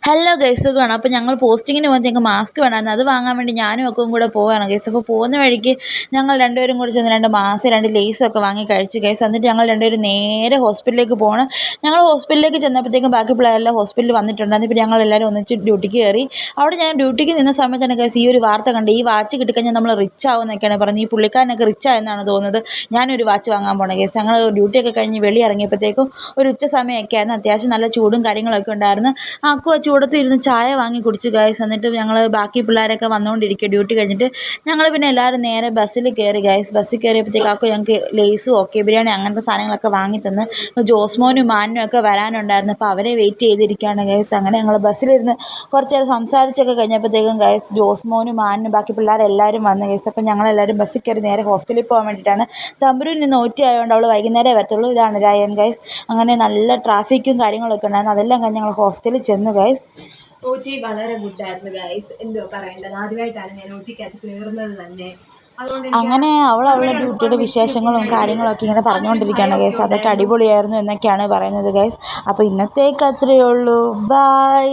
Hello guys സുഖമാണ്. അപ്പോൾ ഞങ്ങൾ പോസ്റ്റിങ്ങിന് പോകുമ്പോഴത്തേക്ക് മാസ്ക് വേണമായിരുന്നു. അത് വാങ്ങാൻ വേണ്ടി ഞാനും ഒക്കെ കൂടെ പോവുകയാണ് ഗൈസ്. അപ്പോൾ പോകുന്ന വഴിക്ക് ഞങ്ങൾ രണ്ടുപേരും കൂടി ചെന്ന് 2 മാസ്ക് 2 ലേസൊക്കെ വാങ്ങി കഴിച്ച് ഗൈസ്. എന്നിട്ട് ഞങ്ങൾ രണ്ടുപേരും നേരെ ഹോസ്പിറ്റലിലേക്ക് പോകണം. ഞങ്ങൾ ഹോസ്പിറ്റലിലേക്ക് ചെന്നപ്പോഴത്തേക്കും ബാക്കി പിള്ളേരെല്ലാം ഹോസ്പിറ്റലിൽ വന്നിട്ടുണ്ടായിരുന്നു. ഇപ്പോൾ ഞങ്ങൾ എല്ലാവരും ഒന്നിച്ച് ഡ്യൂട്ടിക്ക് കയറി. അവിടെ ഞാൻ ഡ്യൂട്ടിക്ക് നിന്ന സമയത്താണ് ഗൈസ് ഈ ഒരു വാർത്ത കണ്ട്. ഈ വാച്ച് കിട്ടിക്കഴിഞ്ഞാൽ നമ്മൾ റിച്ച് ആവുമെന്നൊക്കെയാണ് പറഞ്ഞത്. ഈ പുള്ളിക്കാരനൊക്കെ റിച്ച് ആയെന്നാണ് തോന്നുന്നത്. ഞാനൊരു വാച്ച് വാങ്ങാൻ പോകണം ഗൈസ്. ഞങ്ങൾ ഡ്യൂട്ടിയൊക്കെ കഴിഞ്ഞ് വെളി ഇറങ്ങിയപ്പോഴത്തേക്കും ഒരു ഉച്ച സമയമൊക്കെ ആയിരുന്നു. അത്യാവശ്യം നല്ല ചൂടും കാര്യങ്ങളൊക്കെ ഉണ്ടായിരുന്നു. ചൂടത്ത് ഇരുന്ന് ചായ വാങ്ങി കുടിച്ചു ഗൈസ്. എന്നിട്ട് ഞങ്ങൾ ബാക്കി പിള്ളേരൊക്കെ വന്നുകൊണ്ടിരിക്കുക ഡ്യൂട്ടി കഴിഞ്ഞിട്ട്. ഞങ്ങൾ പിന്നെ എല്ലാവരും നേരെ ബസ്സിൽ കയറി ഗൈസ്. ബസ്സിൽ കയറിയപ്പോഴത്തേക്ക് ഞങ്ങൾക്ക് ലേസും ഓക്കെ ബിരിയാണി അങ്ങനത്തെ സാധനങ്ങളൊക്കെ വാങ്ങി തന്ന്. ജോസ്മോനും മാനും ഒക്കെ വരാനുണ്ടായിരുന്നു. അപ്പോൾ അവരെ വെയിറ്റ് ചെയ്തിരിക്കുകയാണ് ഗൈസ്. അങ്ങനെ ഞങ്ങൾ ബസ്സിലിരുന്ന് കുറച്ച് നേരം സംസാരിച്ചൊക്കെ കഴിഞ്ഞപ്പോഴത്തേക്കും ഗൈസ് ജോസ്മോനും മാനും ബാക്കി പിള്ളേരെല്ലാവരും വന്നു ഗൈസ്. അപ്പം ഞങ്ങളെല്ലാവരും ബസ്സിൽ കയറി നേരെ ഹോസ്റ്റലിൽ പോകാൻ വേണ്ടിയിട്ടാണ്. തമ്പുരുവിൽ നിന്ന് OT ആയതുകൊണ്ട് അവൾ വൈകുന്നേരമേ വരത്തുള്ളൂ. ഇതാണ് രായൻ ഗൈസ്. അങ്ങനെ നല്ല ട്രാഫിക്കും കാര്യങ്ങളൊക്കെ ഉണ്ടായിരുന്നു. അതെല്ലാം കഴിഞ്ഞ് ഞങ്ങൾ ഹോസ്റ്റലിൽ ചെന്നു ഗൈസ്. OT വളരെ ഗുഡായിരുന്നു ഗൈസ്. എന്തോ പറയേണ്ടത്, ആദ്യമായിട്ടാണ് ഞാൻ OTക്കകത്ത് കയറുന്നത് തന്നെ. അങ്ങനെ അവളുടെ ഡ്യൂട്ടിയുടെ വിശേഷങ്ങളും കാര്യങ്ങളൊക്കെ ഇങ്ങനെ പറഞ്ഞുകൊണ്ടിരിക്കുകയാണ് ഗൈസ്. അതൊക്കെ അടിപൊളിയായിരുന്നു എന്നൊക്കെയാണ് പറയുന്നത് ഗൈസ്. അപ്പോൾ ഇന്നത്തേക്ക് അത്രയേ ഉള്ളൂ. ബൈ.